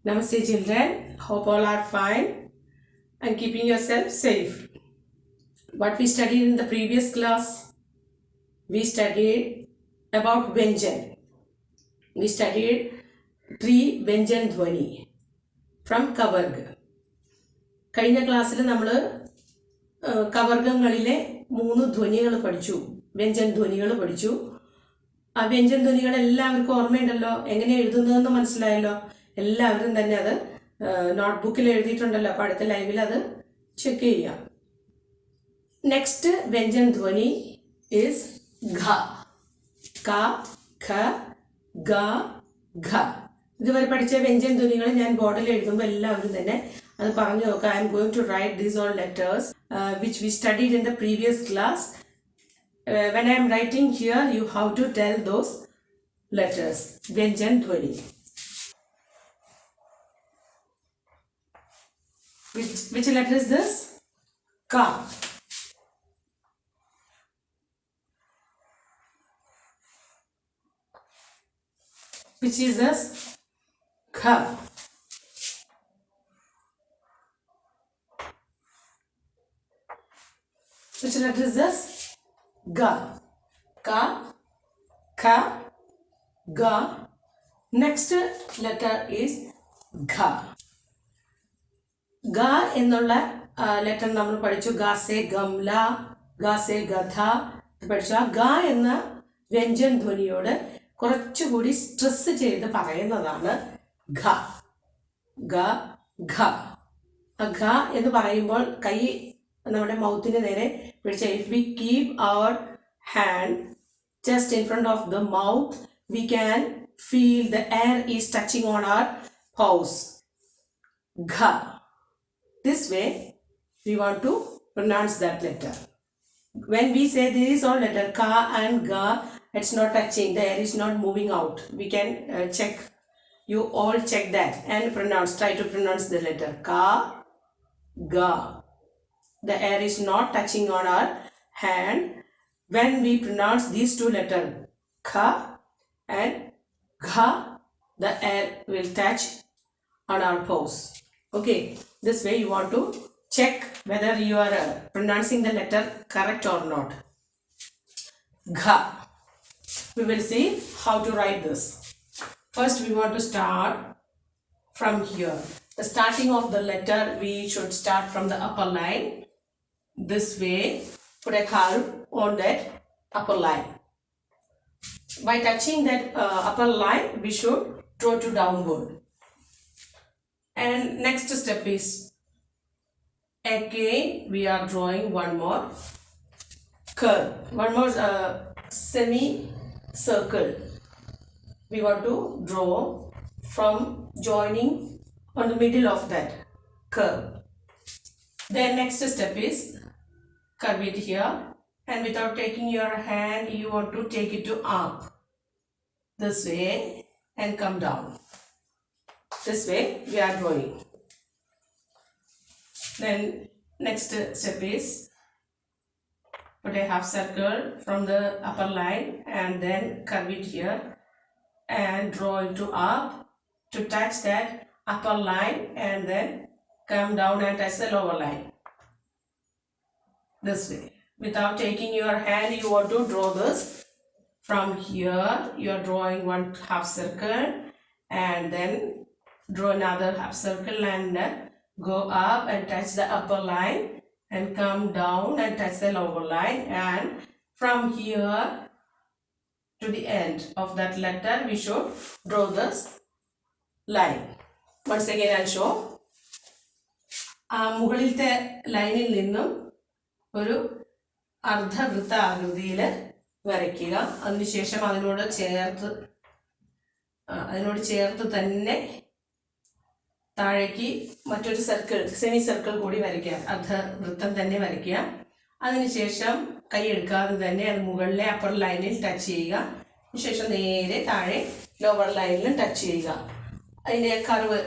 Namaste children, hope all are fine and keeping yourself safe. What we studied in the previous class, we studied about Vyanjan. We studied three Vyanjan Dhwani from Kavarga. കഴിഞ്ഞ ക്ലാസ്സിൽ നമ്മൾ കവർഗങ്ങളിലെ 3 ധ്വനികൾ പഠിച്ചു, വ്യഞ്ജൻ ധ്വനികൾ പഠിച്ചു. ആ വ്യഞ്ജൻ ധ്വനികൾ എല്ലാവർക്കും ഓർമ്മയുണ്ടല്ലോ, എങ്ങനെ എഴുതുന്നതെന്ന് മനസ്സിലായല്ലോ. എല്ലാവരും തന്നെ അത് നോട്ട്ബുക്കിൽ എഴുതിയിട്ടുണ്ടല്ലോ. അപ്പോൾ അടുത്ത ലൈവിൽ അത് ചെക്ക് ചെയ്യാം. Next വ്യഞ്ജൻ Dhwani is ഘ. ക, ഖ, ഗ, ഘ. ഇതുവരെ പഠിച്ച വ്യഞ്ജൻ ധ്വനികൾ ഞാൻ ബോർഡിൽ എഴുതുമ്പോൾ എല്ലാവരും തന്നെ അത് പറഞ്ഞു നോക്കുക. I am going to write these all letters which we studied in the previous class. When I am writing here, you have to tell those letters. Vyanjan Dhwani. Which letter is this? Ka. Which is this? Kha. Which letter is this? Ga. Ka, Kha, Ga. Next letter is Gha. Ga എന്നുള്ള letter നമ്മൾ പഠിച്ചു. ഗാസെ ഗംല, ഗാസെ ഗധ പഠിച്ചു. ആ ഗ എന്ന വ്യഞ്ജൻ ധ്വനിയോട് കുറച്ചുകൂടി stress ചെയ്ത് പറയുന്നതാണ് ഘ. ഗ, ഘ. ഘ എന്ന് പറയുമ്പോൾ കൈ നമ്മുടെ മൗത്തിന് നേരെ പിടിച്ച. If we keep our hand just in front of the mouth, we can feel the air is touching on our pulse. Gha. This way we want to pronounce that letter. When we say these all letter ka and ga, it's not touching, the air is not moving out. We can check. You all check that and pronounce. Try to pronounce the letter ka, ga. The air is not touching on our hand. When we pronounce these two letters, kha and gha, the air will touch on our pores. Okay, this way you want to check whether you are pronouncing the letter correct or not. Gha. We will see how to write this. First, we want to start from here. The starting of the letter, we should start from the upper line. This way, put a curve on that upper line. By touching that upper line, we should draw to downward. And next step is, again we are drawing one more curve, one more semi-circle. We want to draw from joining on the middle of that curve. Then next step is curve it here, and without taking your hand, you want to take it to up this way and come down. This way we are drawing. Then next step is put a half circle from the upper line and then curve it here and draw it to up to touch that upper line and then come down and touch the lower line. This way. Without taking your hand, you want to draw this. From here, you are drawing one half circle and then draw another half circle and go up and touch the upper line and come down and touch the lower line. And from here to the end of that letter, we should draw this line. Once again, I'll show. മുകളിലത്തെ ലൈനിൽ നിന്നും ഒരു അർദ്ധവൃത്ത ആകൃതിയിൽ വരയ്ക്കുക. അതിനുശേഷം അതിനോട് ചേർത്ത് തന്നെ താഴേക്ക് മറ്റൊരു സർക്കിൾ, സെമി സർക്കിൾ കൂടി വരയ്ക്കുക. അർദ്ധവൃത്തം തന്നെ വരയ്ക്കുക. അതിനുശേഷം കൈ എടുക്കാതെ തന്നെ അത് മുകളിലെ അപ്പർ ലൈനിൽ ടച്ച് ചെയ്യുക. അതിനുശേഷം നേരെ താഴെ ലോവർ ലൈനിലും ടച്ച് ചെയ്യുക. അതിൻ്റെ കർവ്,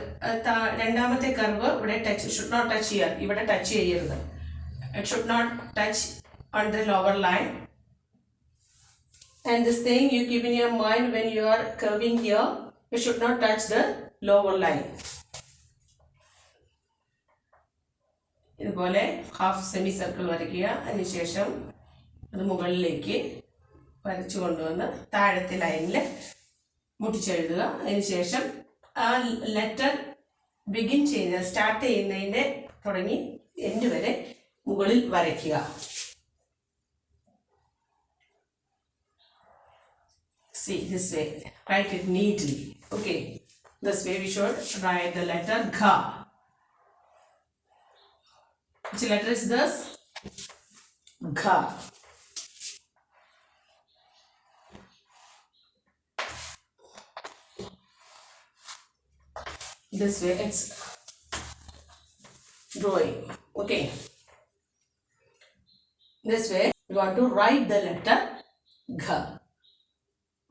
രണ്ടാമത്തെ കർവ് ഇവിടെ ടച്ച്, ഷുഡ് നോട്ട് ടച്ച് ചെയ്യുക. ഇവിടെ ടച്ച് ചെയ്യരുത്. It should not touch on the lower line. And this thing you keep in your mind when you are curving here, you should not touch the lower line. ഇതുപോലെ half semi circle വരയ്ക്കുക. അതിനുശേഷം അത് മുകളിലേക്ക് വരച്ചു കൊണ്ടുവന്ന് താഴത്തെ ലൈനിൽ മുട്ടിച്ചെഴുതുക. അതിനുശേഷം ആ ലെറ്റർ ബിഗിൻ ചെയ്യുന്ന സ്റ്റാർട്ട് ചെയ്യുന്നതിൻ്റെ തുടങ്ങി എൻഡ് വരെ മുകളിൽ വരയ്ക്കുക. See, this way, write it neatly. Okay, this way we should write the letter Gha. Which letter is this? Gha. This way it's drawing. Okay, this way you want to write the letter Gha.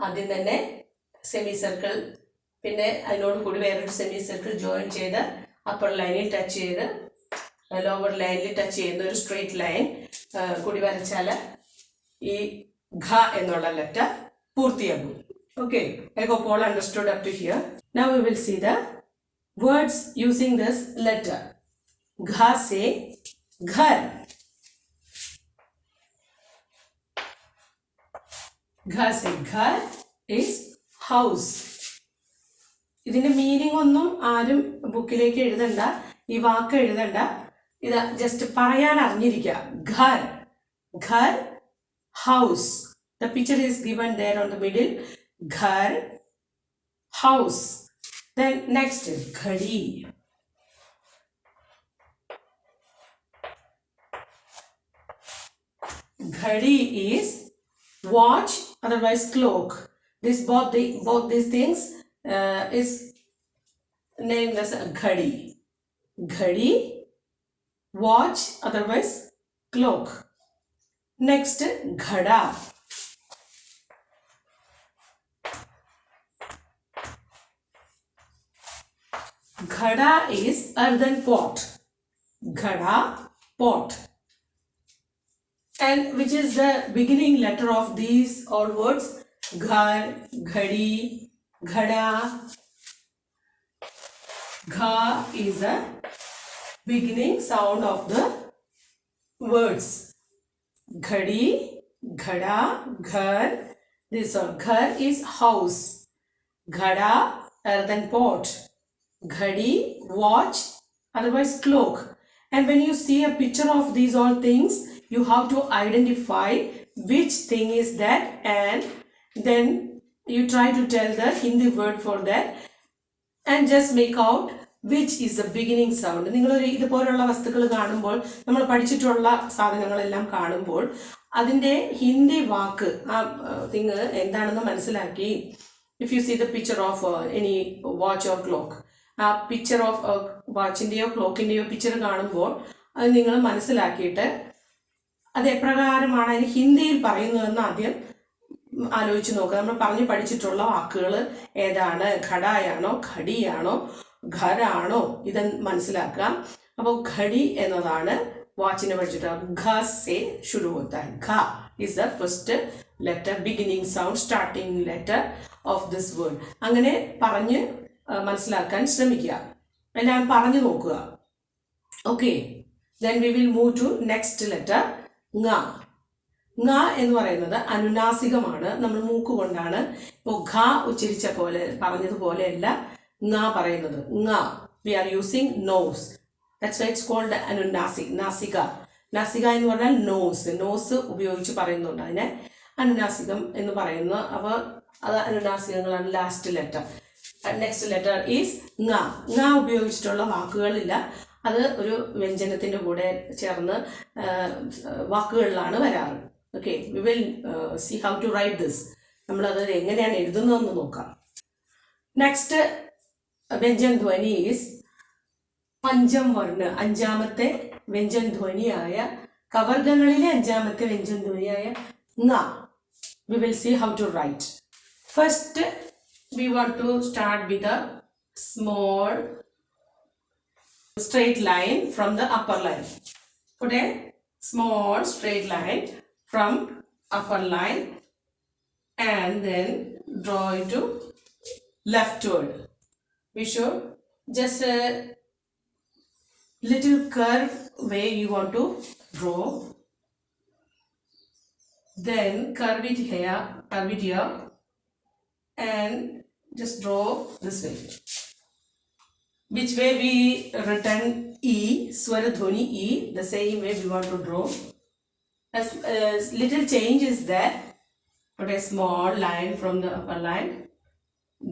ആദ്യം തന്നെ semi circle, പിന്നെ അതിനോട് കൂടി വേറൊരു semi circle join ചെയ്ത് upper ലൈനിൽ touch ചെയ്ത് lower ലൈനിൽ ടച്ച് ചെയ്യുന്ന ഒരു സ്ട്രെയിറ്റ് ലൈൻ കൂടി വരച്ചാൽ ഈ ഘ എന്നുള്ള ലെറ്റർ പൂർത്തിയാകും. Okay, I hope all understood up to here. Now we will see the words using this letter. ഘ സേ ഘർ. घर से घर is house. ഇതിന്റെ മീനിങ് ഒന്നും ആരും ബുക്കിലേക്ക് എഴുതണ്ട, ഈ വാക്ക് എഴുതണ്ട, ഇത് ജസ്റ്റ് പറയാൻ അറിഞ്ഞിരിക്കുക. ഘർ, ഘർ, house. The picture is given there on the middle. ഘർ, house. Then next is ഘടി. ഘടി is watch, otherwise clock. This both these things is named as a ghadi. Ghadi, watch, otherwise clock. Next, ghada. Ghada is earthen pot. Ghada, pot. And which is the beginning letter of these all words? Ghar, ghadi, ghada. Gha is the beginning sound of the words. Ghadi, ghada, ghar. This one, ghar is house. Ghada, earthen pot. Ghadi, watch, otherwise clock. And when you see a picture of these all things, you have to identify which thing is that, and then you try to tell the Hindi word for that and just make out which is the beginning sound. നിങ്ങളൊരു ഇതുപോലുള്ള വസ്തുക്കൾ കാണുമ്പോൾ, നമ്മൾ പഠിച്ചിട്ടുള്ള സാധനങ്ങളെല്ലാം കാണുമ്പോൾ അതിൻ്റെ ഹിന്ദി വാക്ക് ആ തിങ് എന്താണെന്ന് മനസ്സിലാക്കി. If you see the picture of any watch or clock, ആ പിക്ചർ ഓഫ് വാച്ചിൻ്റെയോ ക്ലോക്കിൻ്റെയോ പിക്ചർ കാണുമ്പോൾ അത് നിങ്ങൾ മനസ്സിലാക്കിയിട്ട് അത് എപ്രകാരമാണ് അതിന് ഹിന്ദിയിൽ പറയുന്നതെന്ന് ആദ്യം ആലോചിച്ച് നോക്കുക. നമ്മൾ പറഞ്ഞു പഠിച്ചിട്ടുള്ള വാക്കുകൾ ഏതാണ്, ഘടായാണോ, ഘടിയാണോ, ഘരാണോ, ഇത് മനസ്സിലാക്കുക. അപ്പോൾ ഘടി എന്നതാണ് വാച്ചിനെ പഠിച്ചിട്ട്. ഘ സേ ശുരു ഹോത്താ ഹൈ. ഘ is the first letter, beginning sound, starting letter of this word. അങ്ങനെ പറഞ്ഞ് മനസ്സിലാക്കാൻ ശ്രമിക്കുക. എല്ലാം പറഞ്ഞു നോക്കുക. Okay, then we will move to next letter. ങ. ങ എന്ന് പറയുന്നത് അനുനാസികമാണ്. നമ്മൾ മൂക്ക് കൊണ്ടാണ് ഇപ്പോൾ ഘ ഉച്ചരിച്ച പോലെ പറഞ്ഞതുപോലെയല്ല ങ പറയുന്നത്. ങ we are using nose. That's why it's called അനുനാസിക്. നാസിക, നാസിക എന്ന് പറഞ്ഞാൽ നോസ്, നോസ് ഉപയോഗിച്ച് പറയുന്നുണ്ട്. അതിനെ അനുനാസികം എന്ന് പറയുന്നു. അപ്പോൾ അത് അനുനാസികങ്ങളാണ്. Last letter, next letter is ങ. ങ ഉപയോഗിച്ചിട്ടുള്ള വാക്കുകളില്ല. അത് ഒരു വ്യഞ്ജനത്തിൻ്റെ കൂടെ ചേർന്ന് വാക്കുകളിലാണ് വരാറ്. Okay, we will see how to write this. നമ്മളത് എങ്ങനെയാണ് എഴുതുന്നതെന്ന് നോക്കാം. നെക്സ്റ്റ് വ്യഞ്ജൻ ധ്വനി ഈസ് പഞ്ചം വർണ്ണ. അഞ്ചാമത്തെ വ്യഞ്ജൻ ധ്വനിയായ, കവർഗങ്ങളിലെ അഞ്ചാമത്തെ വ്യഞ്ജൻ ധ്വനിയായ ങ. We will see how to write. First we want to start with a small straight line from the upper line. Put a small straight line from upper line and then draw it to leftward. We should just little curve way you want to draw. Then curve it here, and just draw this way. Which way we written E, swara dhwani E, the same way we want to draw. As little change is there. Put a small line from the upper line,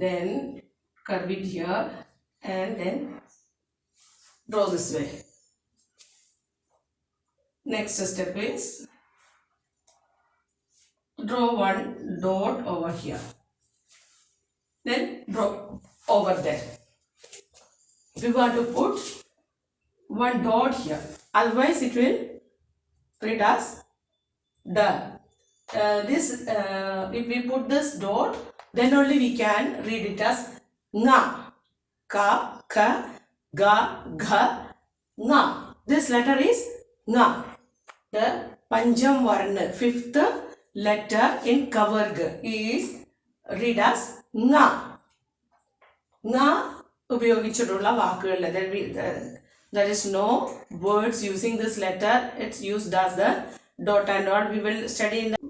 then curve it here, and then draw this way. Next step is draw one dot over here, then draw over there. We want to put one dot here, otherwise it will read as done. If we put this dot, then only we can read it as nga, ka, kha, ga, gha, nga. This letter is nga. The Panjam Varna, fifth letter in Kavarga, is read as nga. Nga ഉപയോഗിച്ചിട്ടുള്ള വാക്കുകളിൽ there is no words using this letter. It's used as the dot and all. We will study in the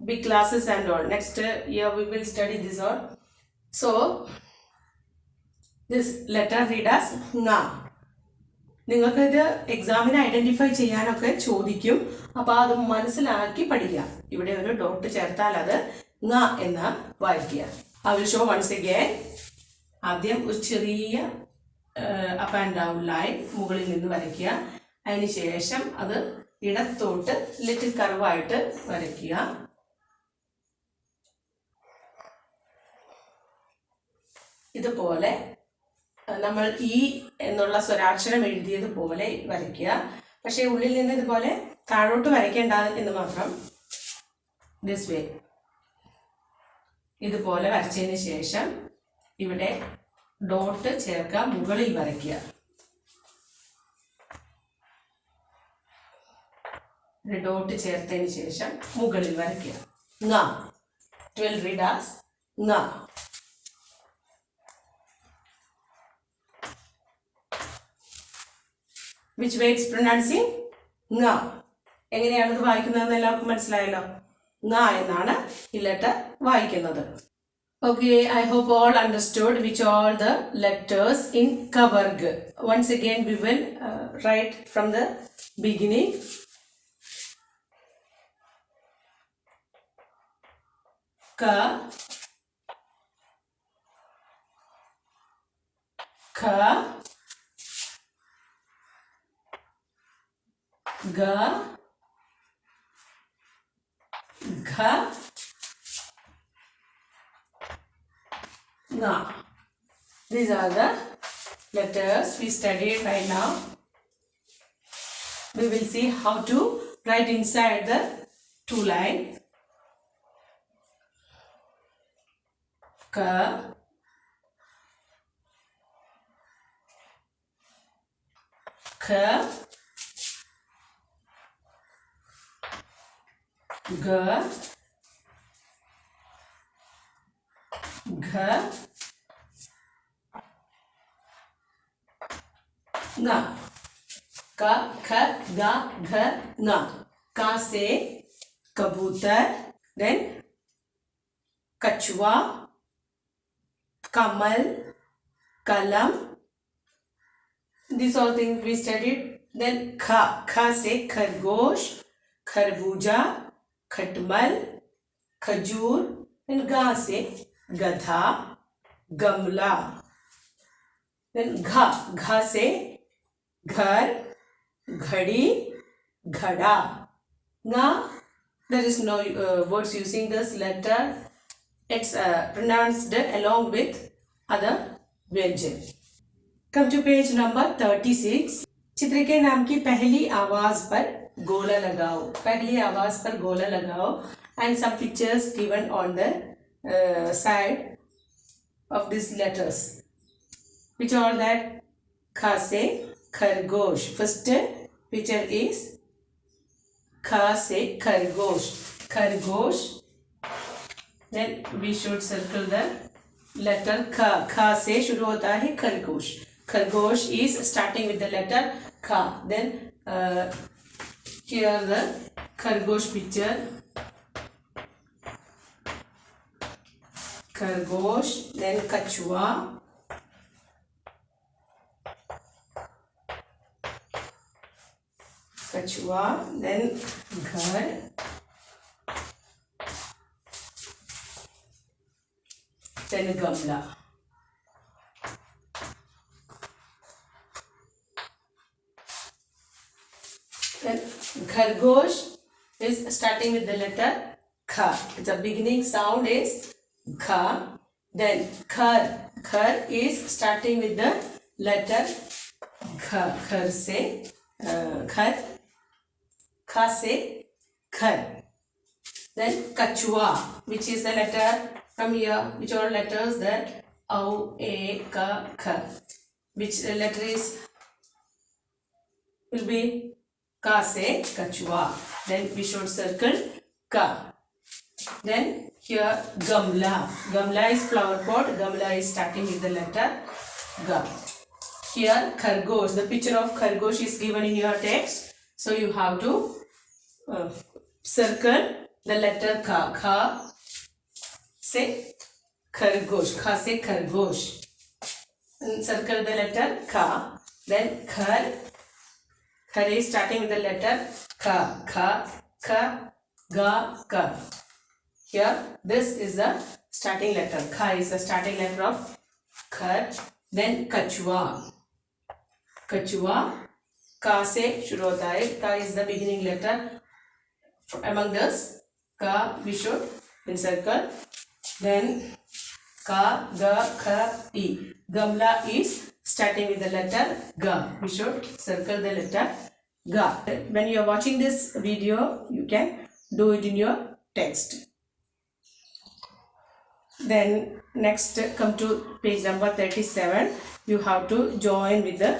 big classes and all. Next year we will study this all. So this letter read as nga. നിങ്ങൾക്ക് ഇത് എക്സാമിന് identify ചെയ്യാനൊക്കെ ചോദിക്കും. അപ്പോൾ അത് മനസ്സിലാക്കി പഠിക്കുക. ഇവിടെ ഒരു ഡോട്ട് ചേർത്താൽ അത് nga എന്ന് വായിക്കുക. I will show once again. ആദ്യം ഒരു ചെറിയ അപ്പ് ആൻഡ് ഡൗൺ ലൈൻ മുകളിൽ നിന്ന് വരയ്ക്കുക. അതിന് ശേഷം അത് ഇടത്തോട്ട് ലിറ്റിൽ കർവായിട്ട് വരയ്ക്കുക. ഇതുപോലെ നമ്മൾ ഈ എന്നുള്ള സ്വരാക്ഷരം എഴുതിയതുപോലെ വരയ്ക്കുക. പക്ഷേ ഉള്ളിൽ നിന്ന് ഇതുപോലെ താഴോട്ട് വരയ്ക്കേണ്ട എന്ന് മാത്രം. ദിസ് വേ ഇതുപോലെ വരച്ചതിന് ശേഷം ഇവിടെ ഡോട്ട് ചേർക്കുക, മുകളിൽ വരയ്ക്കുക. ഡോട്ട് ചേർത്തതിന് ശേഷം മുകളിൽ വരയ്ക്കുക. nga. It will read as nga. Which way it's pronouncing? nga. എങ്ങനെയാണ് ഇത് വായിക്കുന്നതെന്ന് എല്ലാവർക്കും മനസ്സിലായല്ലോ. nga എന്നാണ് ഈ ലെറ്റർ വായിക്കുന്നത്. Okay, I hope all understood which are the letters in Kavarg. Once again we will write from the beginning. Ka, kha, ga, gha, nga. These are the letters we studied right now. We will see how to write inside the two line. Ka, kha, ga, gha, nga. Ka, kha, ga, gha, nga. Ka se kabutar, then kachua, kamal, kalam. These all things we studied. Then kha, kha se khargosh, kharbuja, khatmal, khajur, and ga se gadha, gamla. Then gha, gha se ghar, ghadi, ghada. Nga, there is no words using this letter. It's pronounced along with other व्यंजन. Come to page number 36. चित्र के नाम की पहली आवाज पर गोला लगाओ. पहली आवाज पर गोला लगाओ. And some pictures given on the side of these letters. Which are that? Kha se khargosh. First picture is kha se khargosh. Khargosh. Then we should circle the letter kha. Kha se shuru hota hai khargosh. Khargosh is starting with the letter Kha. Then here the Khargosh picture. Khargosh. Then Kachua. Kachua. Then Ghar. Then Gamla. Then Khargosh is starting with the letter Kha. Its a beginning sound is Kha. Then Khar. Khar is starting with the letter Kha. Khar se Khar. Kha se Khar. Then Kachua, which is the letter from here. Which are letters that Au, A, Ka, Kha. Which letter is will be Ka se Kachua. Then we should circle Ka. Then here Gamla. Gamla is flower pot. Gamla is starting with the letter Ga. Here Khargosh. The picture of Khargosh is given in your text. So you have to circle the letter Kha. Kha se Khargosh. Kha se Khargosh. And circle the letter Kha. Then Khar. Khar is starting with the letter Kha. Kha, Kha, Ga, Ka. Here, this is the starting letter. Kha is the starting letter of Khar. Then Kachua. Kachua. Ka se shuru hota hai. Ka is the beginning letter. Among this, Ka we should encircle. Then Ka, Ga, Kha, E. Gamla is starting with the letter Ga. We should circle the letter Ga. When you are watching this video, you can do it in your text. Then next come to page number 37. You have to join with the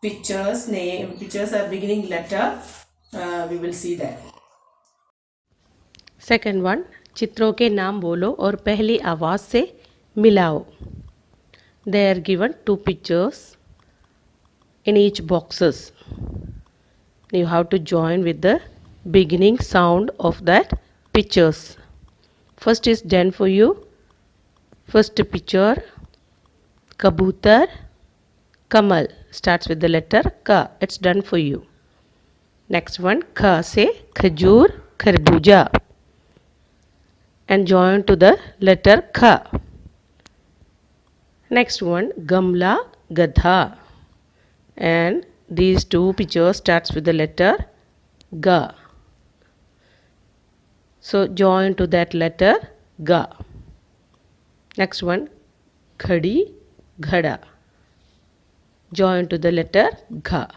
pictures name. Pictures are beginning letter. We will see that. Second one, चित्रों के नाम बोलो और पहली आवाज़ से मिलाओ. They are given 2 pictures in each boxes. You have to join with the beginning sound of that pictures. First is done for you. First picture, Kabutar, Kamal, starts with the letter Ka. It's done for you. Next one, Kha se Khajur, Kharbuja, and join to the letter Kha. Next one, Gamla, Gadha, and these 2 pictures starts with the letter Ga. So join to that letter Ga. Next one, Khadi, Ghada, join to the letter Gha.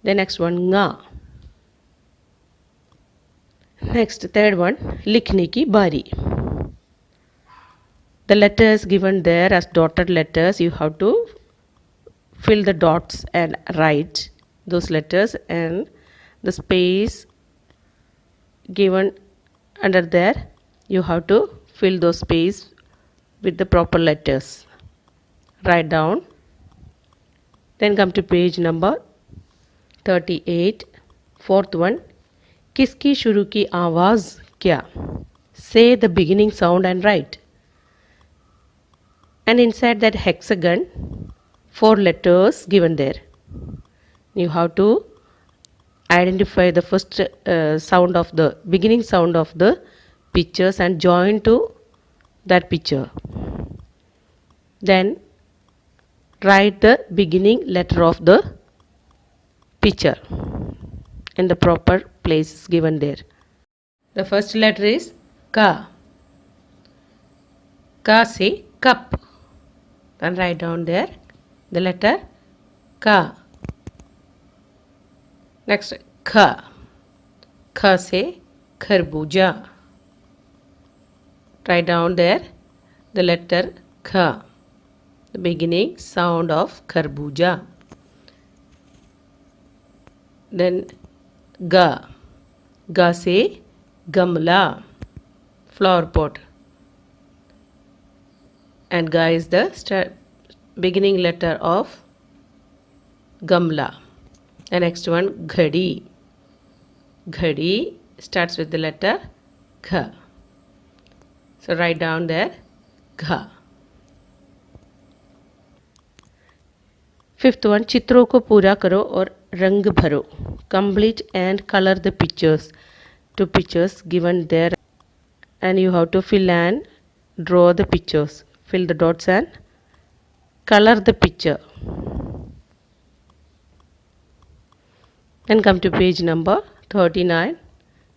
The next one, Nga. Next, third one, Likhne ki bari. The letters given there as dotted letters, you have to fill the dots and write those letters, and the space given under there, you have to fill those space with the proper letters. Write down. Then come to page number 38. Fourth one, किसकी शुरू की आवाज़ क्या? Say the beginning sound and write. And inside that hexagon, 4 letters given there. You have to identify the first sound of the beginning sound of the pictures and join to that picture. Then write the beginning letter of the picture in the proper places given there. The first letter is Ka. Ka se cup. Then write down there the letter Ka. Next, Kha. Kha se Kharbuja. Write down there the letter Kha, the beginning sound of Kharbuja. Then Ga. Ga se Gamla, flower pot. And Ga is the beginning letter of Gamla. The next one, ghadi. Ghadi starts with the letter Gh. So write down there Gh. Fifth one, चित्रों को पूरा करो और रंग भरो. Complete and color the pictures. Two pictures given there, and you have to fill and draw the pictures. Fill the dots and color the picture. Then come to page number 39.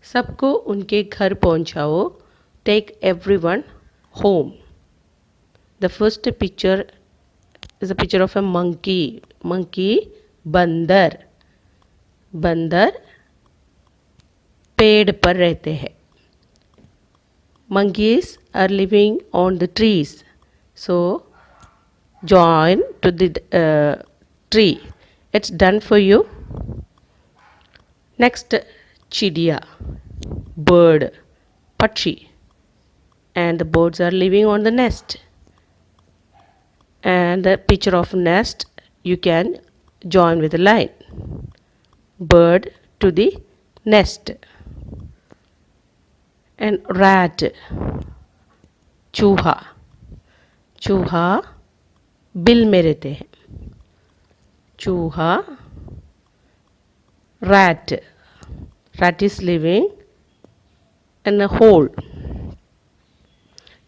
सबको उनके घर पहुंचाओ. Take everyone home. The first picture is a picture of a monkey. Monkey, बंदर. बंदर पेड़ पर रहते हैं. Monkeys are living on the trees. So join to the tree. It's done for you. Next, chidiya, bird, pakshi, and the birds are living on the nest. And the picture of nest you can join with a line. Bird to the nest. And rat, चूहा. चूहा bill में रहते हैं. चूहा, rat. Rat is living in a hole.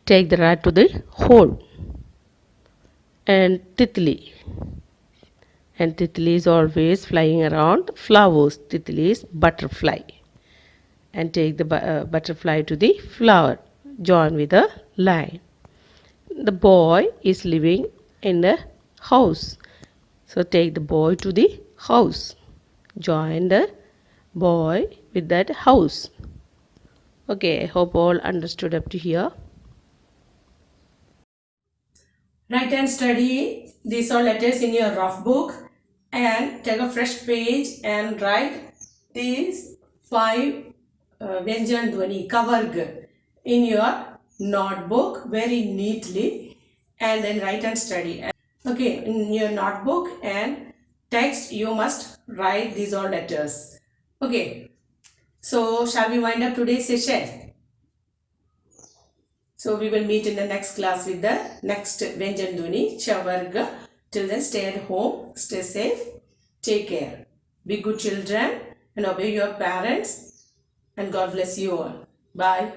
Take the rat to the hole. And titli. And titli is always flying around flowers. Titli is butterfly. And take the butterfly to the flower. Join with a line. The boy is living in a house. So take the boy to the house. Join the boy with that house. Okay, I hope all understood up to here. Write and study these all letters in your rough book and take a fresh page and write these 5 Vyanjan Dhwani, Kavarg, in your notebook very neatly, and then write and study. Okay, in your notebook and text you must write these all letters. Okay, so shall we wind up today's session? So we will meet in the next class with the next Vyanjan Dhwani, Chavarga. Till then, stay at home, stay safe, take care. Be good children and obey your parents, and God bless you all. Bye.